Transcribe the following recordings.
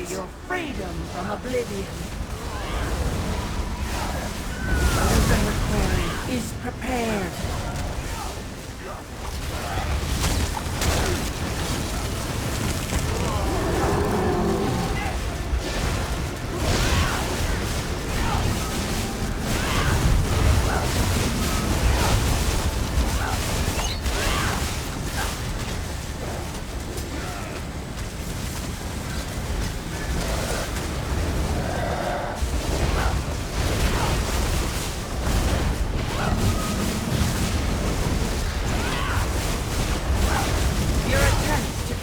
enjoy your freedom from oblivion. The reliquary is prepared.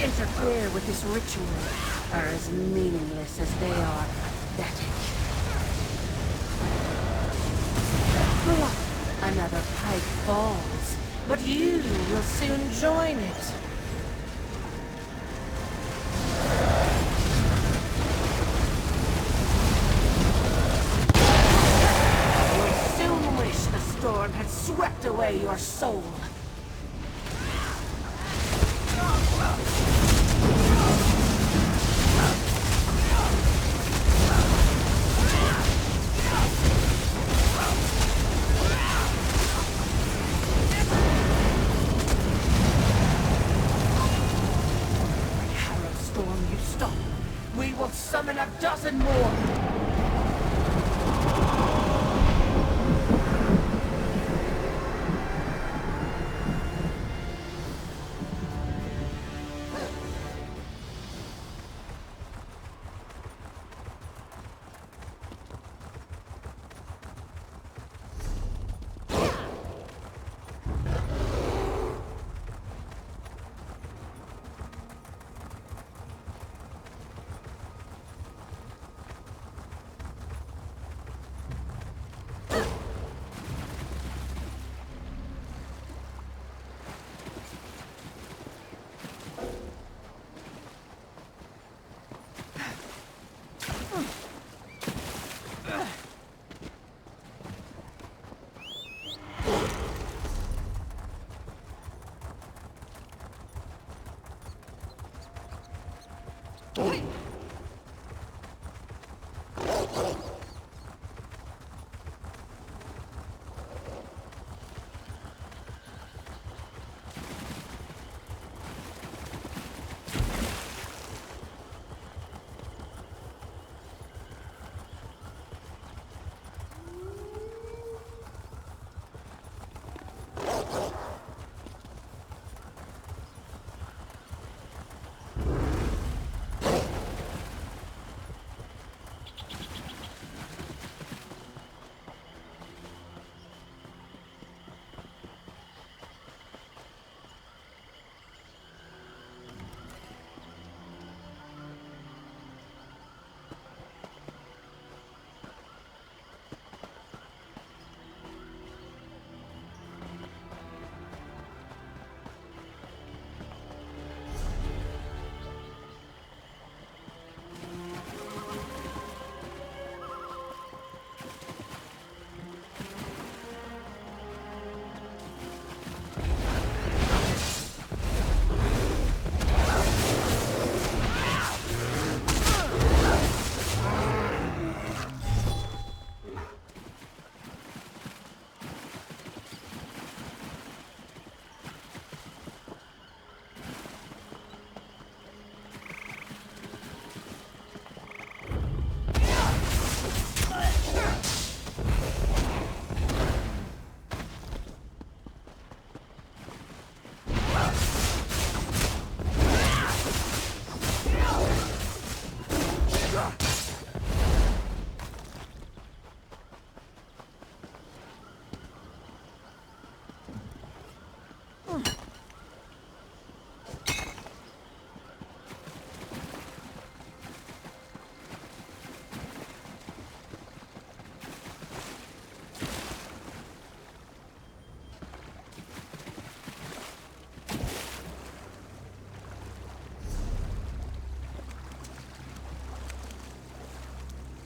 Interfere with this ritual are as meaningless as they are pathetic. Another pike falls, but you will soon join it. You'll soon wish the storm had swept away your soul. We will summon a dozen more!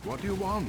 What do you want?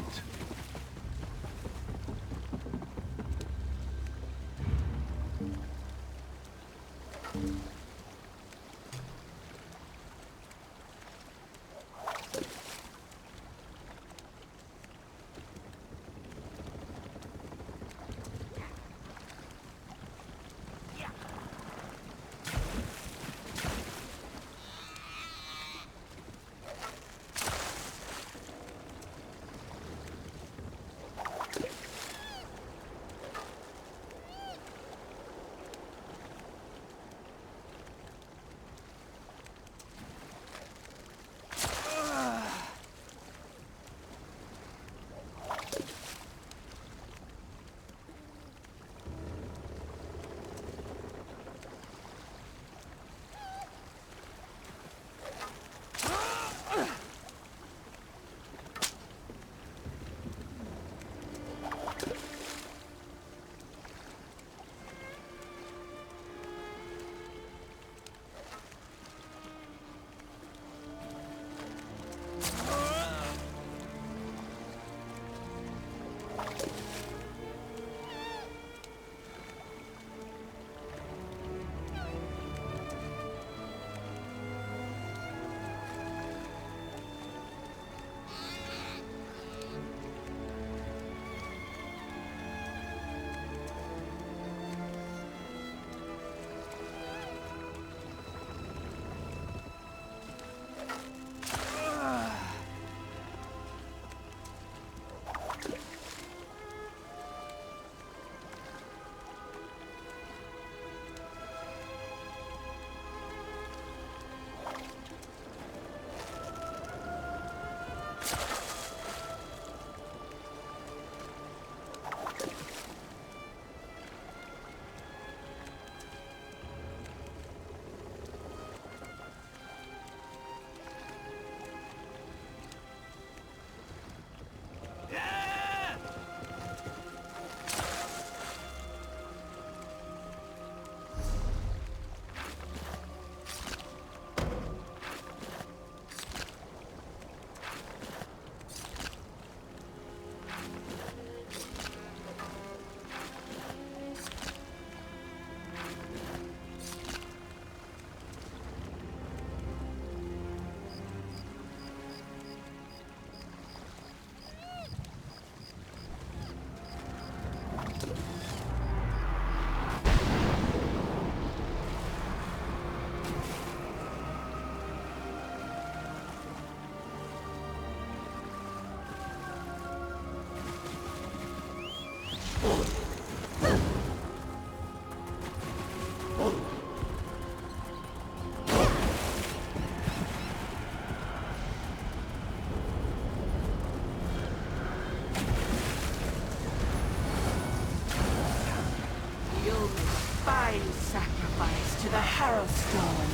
Harrowstone.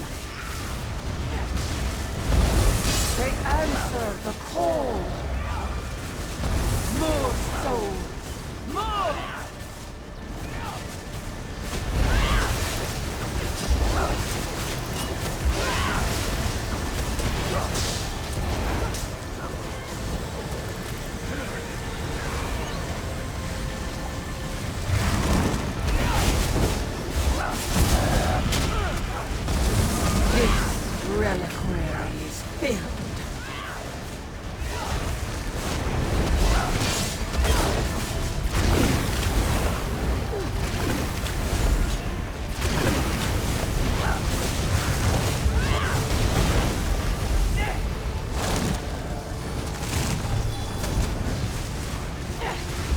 They answer the call. More souls. More! Reliquary is filled.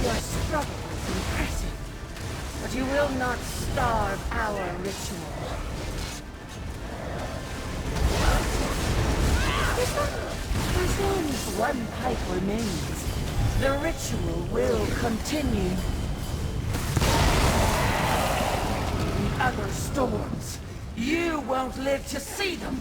Your struggle is impressive, but you will not starve our ritual. As long as one pipe remains, the ritual will continue. The other storms, you won't live to see them.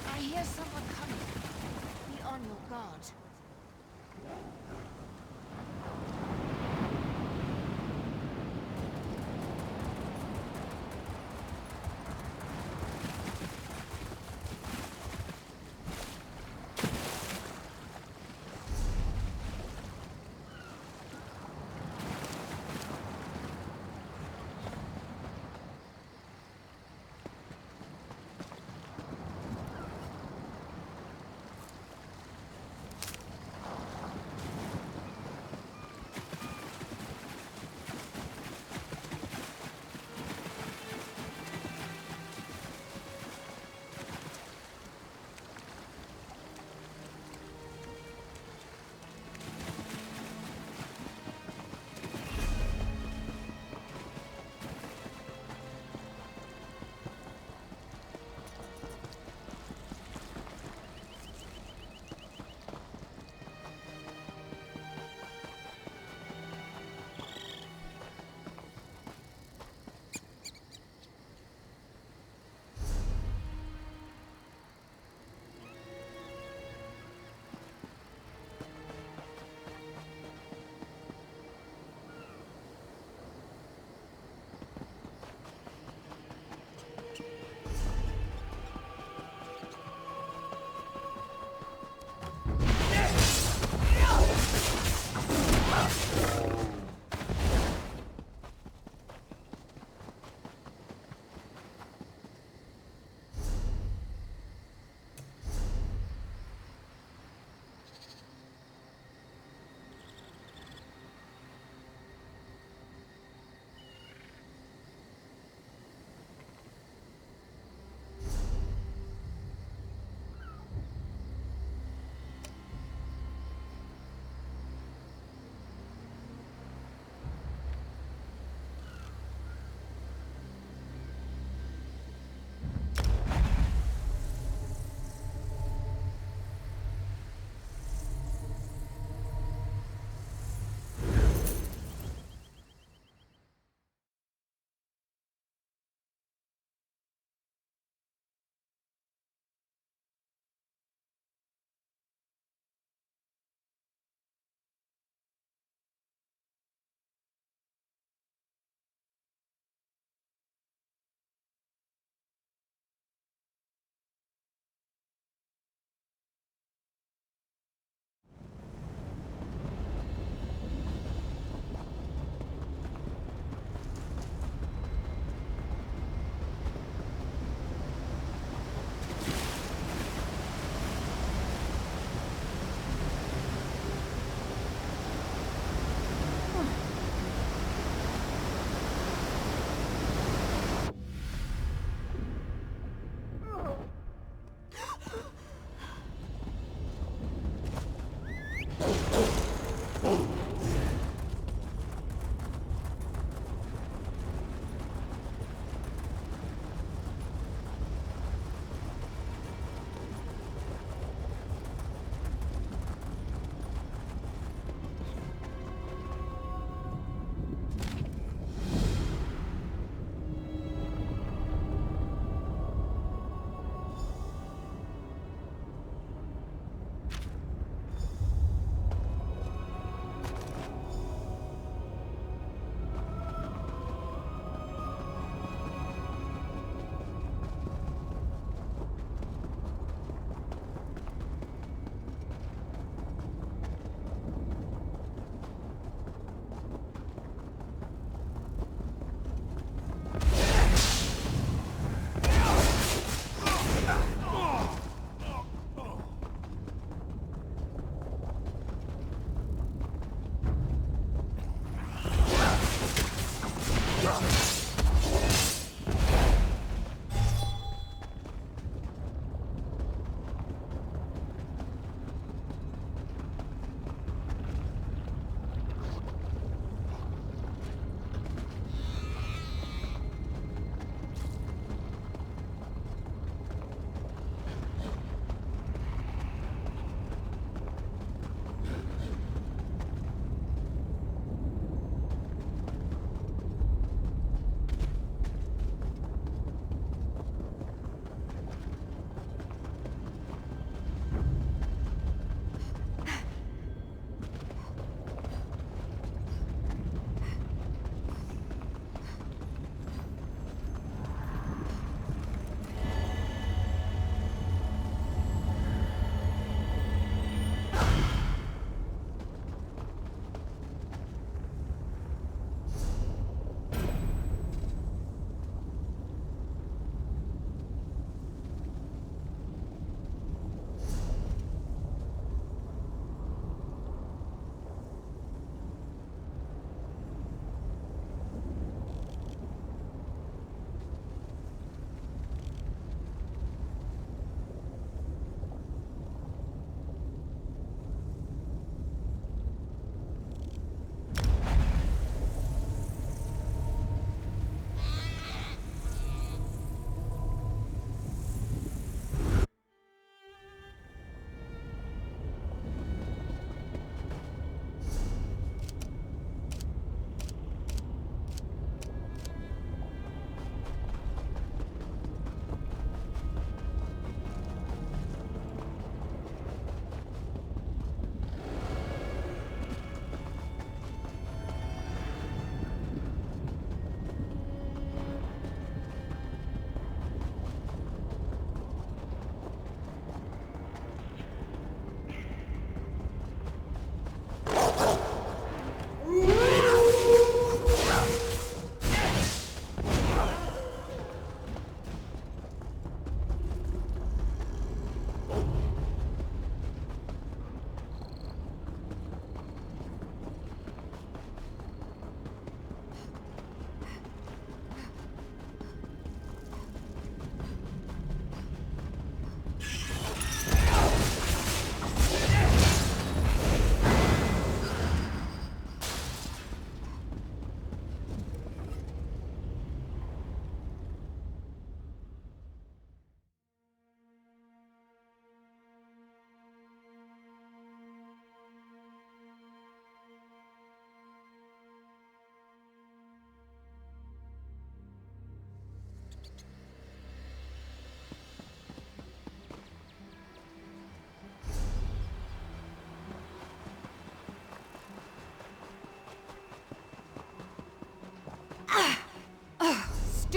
I hear someone coming. Be on your guard.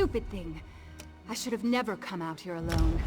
stupid thing. I should have never come out here alone.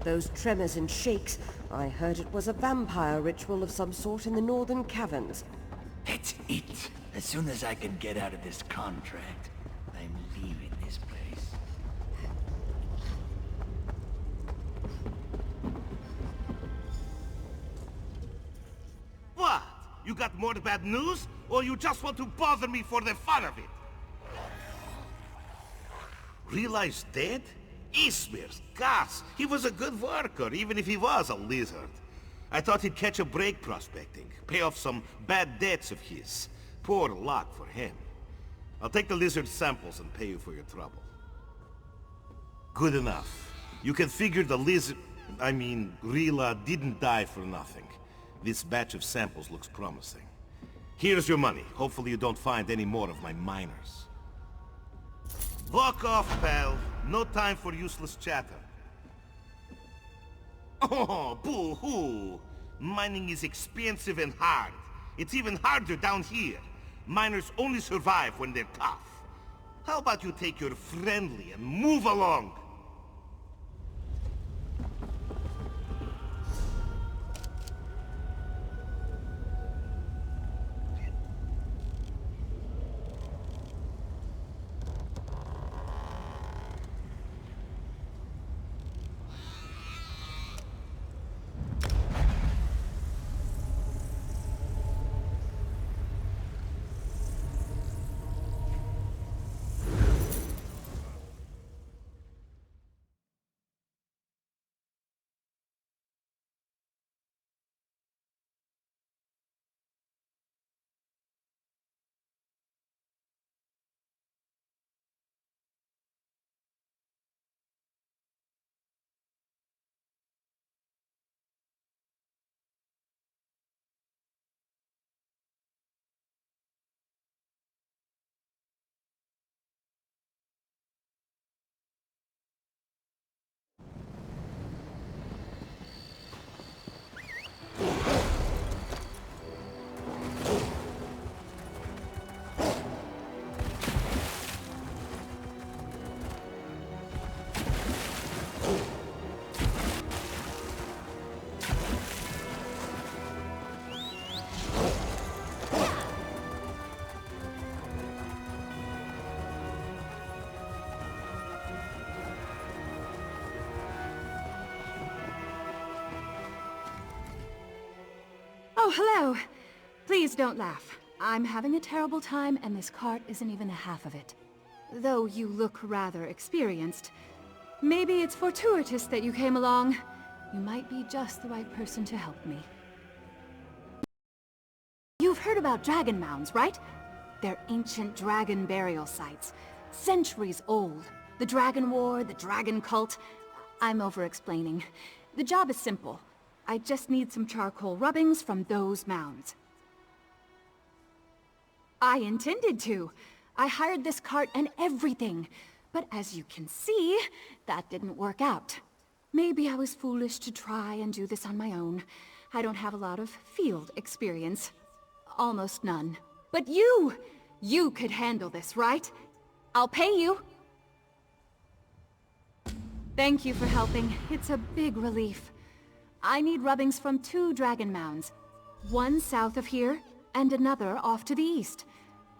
Those tremors and shakes, I heard it was a vampire ritual of some sort in the northern caverns. That's it. As soon as I can get out of this contract, I'm leaving this place. What? You got more bad news? Or you just want to bother me for the fun of it? Realize dead? Ismir's gas. He was a good worker, even if he was a lizard. I thought he'd catch a break prospecting, pay off some bad debts of his. Poor luck for him. I'll take the lizard samples and pay you for your trouble. Good enough. You can figure the Rila didn't die for nothing. This batch of samples looks promising. Here's your money. Hopefully you don't find any more of my miners. Walk off, pal. No time for useless chatter. Oh, boo-hoo. Mining is expensive and hard. It's even harder down here. Miners only survive when they're tough. How about you take your friendly and move along? Oh, hello. Please don't laugh. I'm having a terrible time, and this cart isn't even a half of it. Though you look rather experienced. Maybe it's fortuitous that you came along. You might be just the right person to help me. You've heard about dragon mounds, right? They're ancient dragon burial sites. Centuries old. The Dragon War, the Dragon Cult. I'm over-explaining. The job is simple. I just need some charcoal rubbings from those mounds. I intended to. I hired this cart and everything. But as you can see, that didn't work out. Maybe I was foolish to try and do this on my own. I don't have a lot of field experience. Almost none. But you could handle this, right? I'll pay you. Thank you for helping. It's a big relief. I need rubbings from 2 dragon mounds. One south of here, and another off to the east.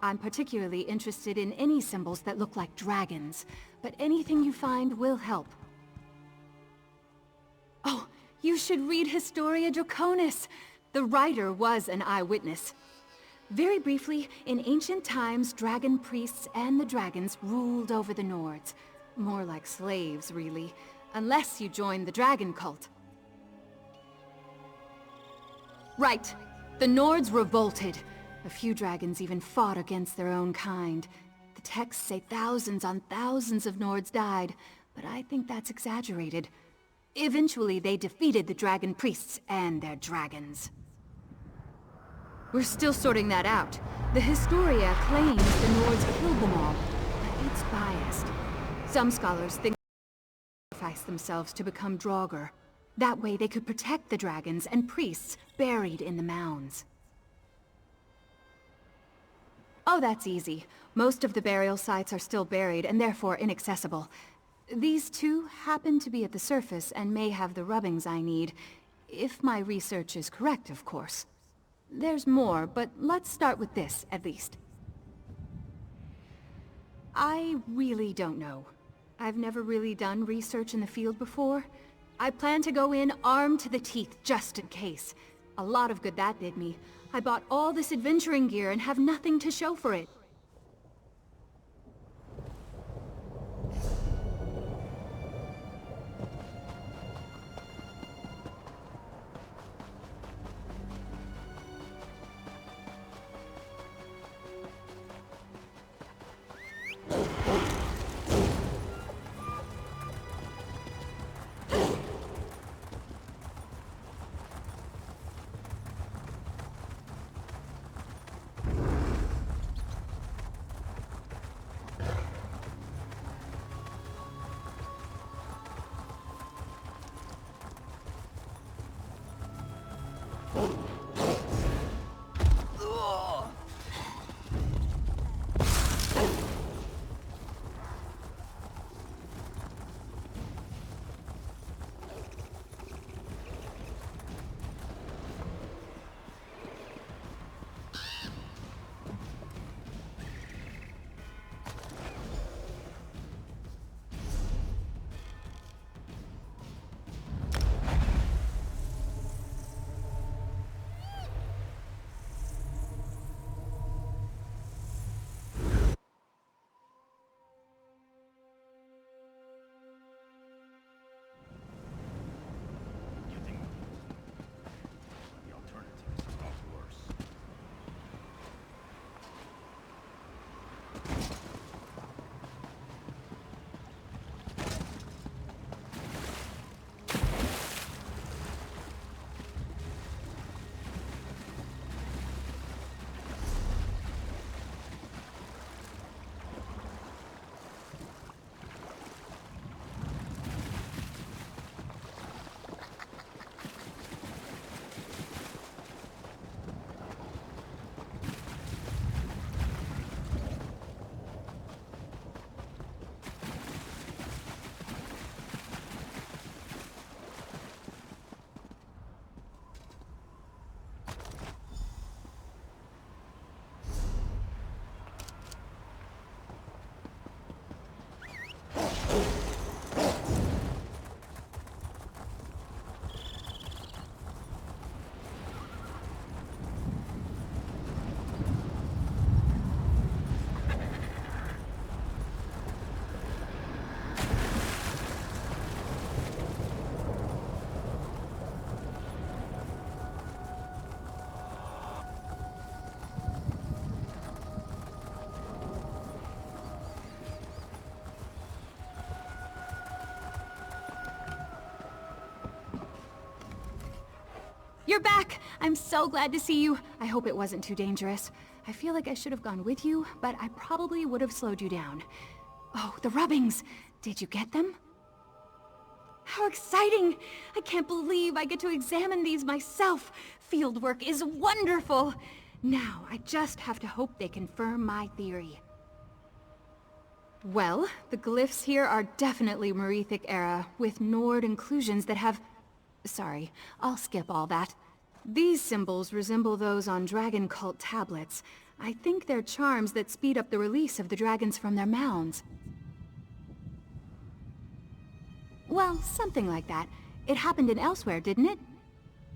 I'm particularly interested in any symbols that look like dragons, but anything you find will help. Oh, you should read Historia Draconis. The writer was an eyewitness. Very briefly, in ancient times, dragon priests and the dragons ruled over the Nords. More like slaves, really. Unless you joined the dragon cult. Right. The Nords revolted. A few dragons even fought against their own kind. The texts say thousands on thousands of Nords died, but I think that's exaggerated. Eventually, they defeated the dragon priests and their dragons. We're still sorting that out. The Historia claims the Nords killed them all, but it's biased. Some scholars think they sacrificed themselves to become Draugr. That way they could protect the dragons and priests buried in the mounds. Oh, that's easy. Most of the burial sites are still buried and therefore inaccessible. These 2 happen to be at the surface and may have the rubbings I need, if my research is correct, of course. There's more, but let's start with this, at least. I really don't know. I've never really done research in the field before. I plan to go in armed to the teeth, just in case. A lot of good that did me. I bought all this adventuring gear and have nothing to show for it. You're back! I'm so glad to see you. I hope it wasn't too dangerous. I feel like I should have gone with you, but I probably would have slowed you down. Oh, the rubbings! Did you get them? How exciting! I can't believe I get to examine these myself. Fieldwork is wonderful! Now, I just have to hope they confirm my theory. Well, the glyphs here are definitely Merethic era, with Nord inclusions that have... Sorry, I'll skip all that. These symbols resemble those on dragon cult tablets. I think they're charms that speed up the release of the dragons from their mounds. Well, something like that. It happened in Elsewhere, didn't it?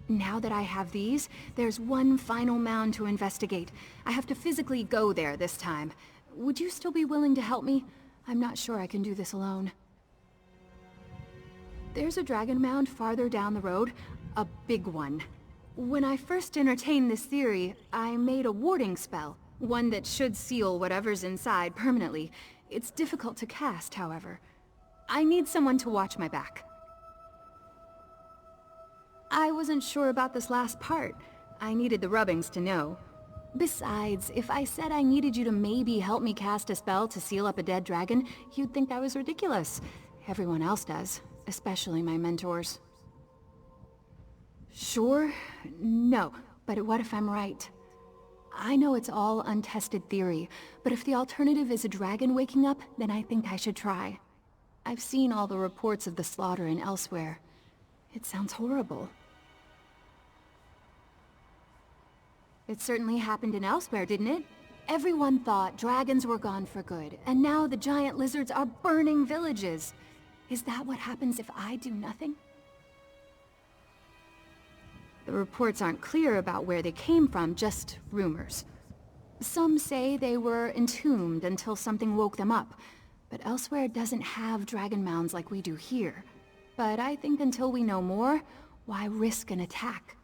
Now that I have these, there's one final mound to investigate. I have to physically go there this time. Would you still be willing to help me? I'm not sure I can do this alone. There's a dragon mound farther down the road, a big one. When I first entertained this theory, I made a warding spell, one that should seal whatever's inside permanently. It's difficult to cast, however. I need someone to watch my back. I wasn't sure about this last part. I needed the rubbings to know. Besides, if I said I needed you to maybe help me cast a spell to seal up a dead dragon, you'd think that was ridiculous. Everyone else does, especially my mentors. Sure? No. But what if I'm right? I know it's all untested theory, but if the alternative is a dragon waking up, then I think I should try. I've seen all the reports of the slaughter in Elsewhere. It sounds horrible. It certainly happened in Elsewhere, didn't it? Everyone thought dragons were gone for good, and now the giant lizards are burning villages. Is that what happens if I do nothing? The reports aren't clear about where they came from, just rumors. Some say they were entombed until something woke them up, but Elsewhere doesn't have dragon mounds like we do here. But I think until we know more, why risk an attack?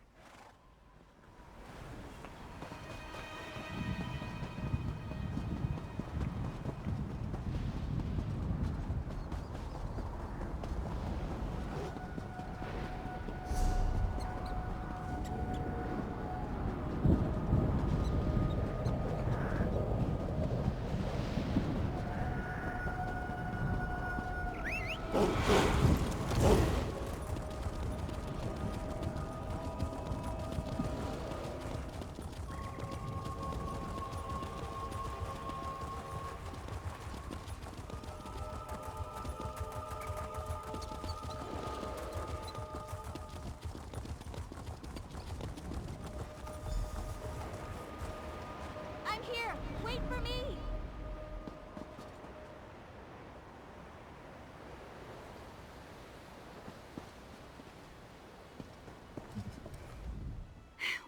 I'm here! Wait for me!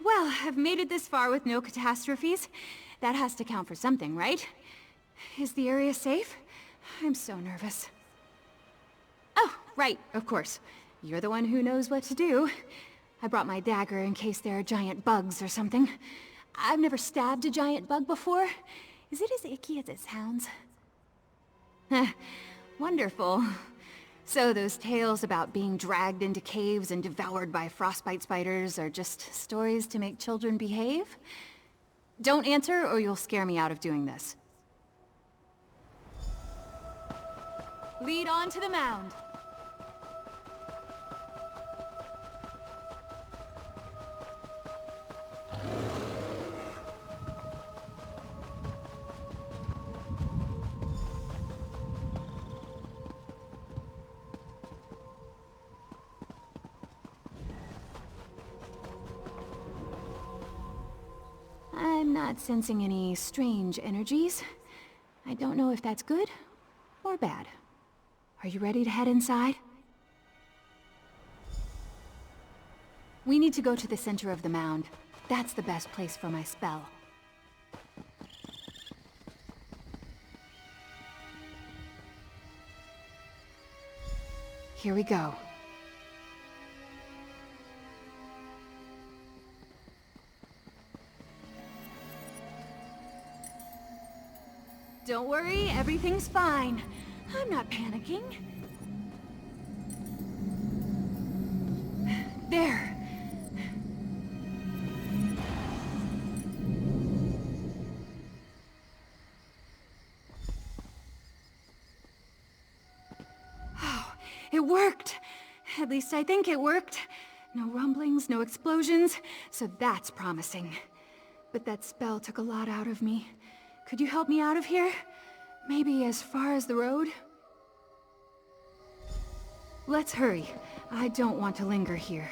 Well, I've made it this far with no catastrophes. That has to count for something, right? Is the area safe? I'm so nervous. Oh, right, of course. You're the one who knows what to do. I brought my dagger in case there are giant bugs or something. I've never stabbed a giant bug before. Is it as icky as it sounds? Wonderful. So those tales about being dragged into caves and devoured by frostbite spiders are just stories to make children behave? Don't answer or you'll scare me out of doing this. Lead on to the mound. I'm not sensing any strange energies. I don't know if that's good or bad. Are you ready to head inside? We need to go to the center of the mound. That's the best place for my spell. Here we go. Don't worry, everything's fine. I'm not panicking. There. It worked! At least I think it worked. No rumblings, no explosions, so that's promising. But that spell took a lot out of me. Could you help me out of here? Maybe as far as the road? Let's hurry. I don't want to linger here.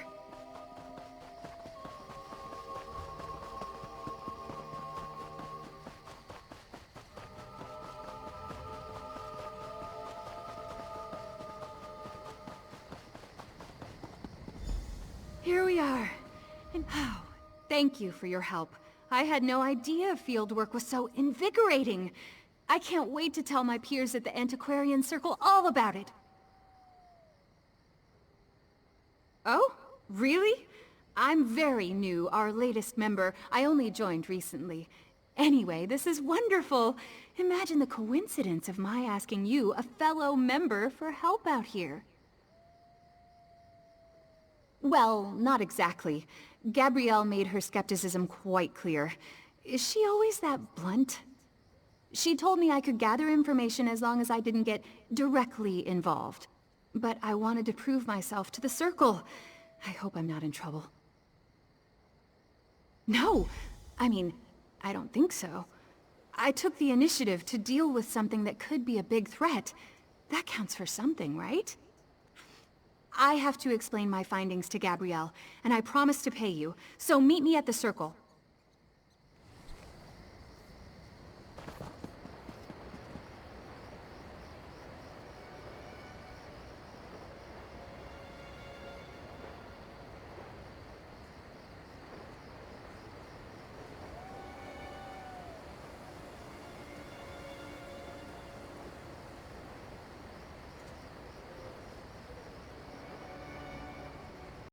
Here we are. And oh, thank you for your help. I had no idea fieldwork was so invigorating. I can't wait to tell my peers at the Antiquarian Circle all about it. Oh? Really? I'm very new, our latest member. I only joined recently. Anyway, this is wonderful. Imagine the coincidence of my asking you, a fellow member, for help out here. Well, not exactly. Gabrielle made her skepticism quite clear. Is she always that blunt? She told me I could gather information as long as I didn't get directly involved. But I wanted to prove myself to the Circle. I hope I'm not in trouble. No! I mean, I don't think so. I took the initiative to deal with something that could be a big threat. That counts for something, right? I have to explain my findings to Gabrielle, and I promise to pay you, so meet me at the Circle.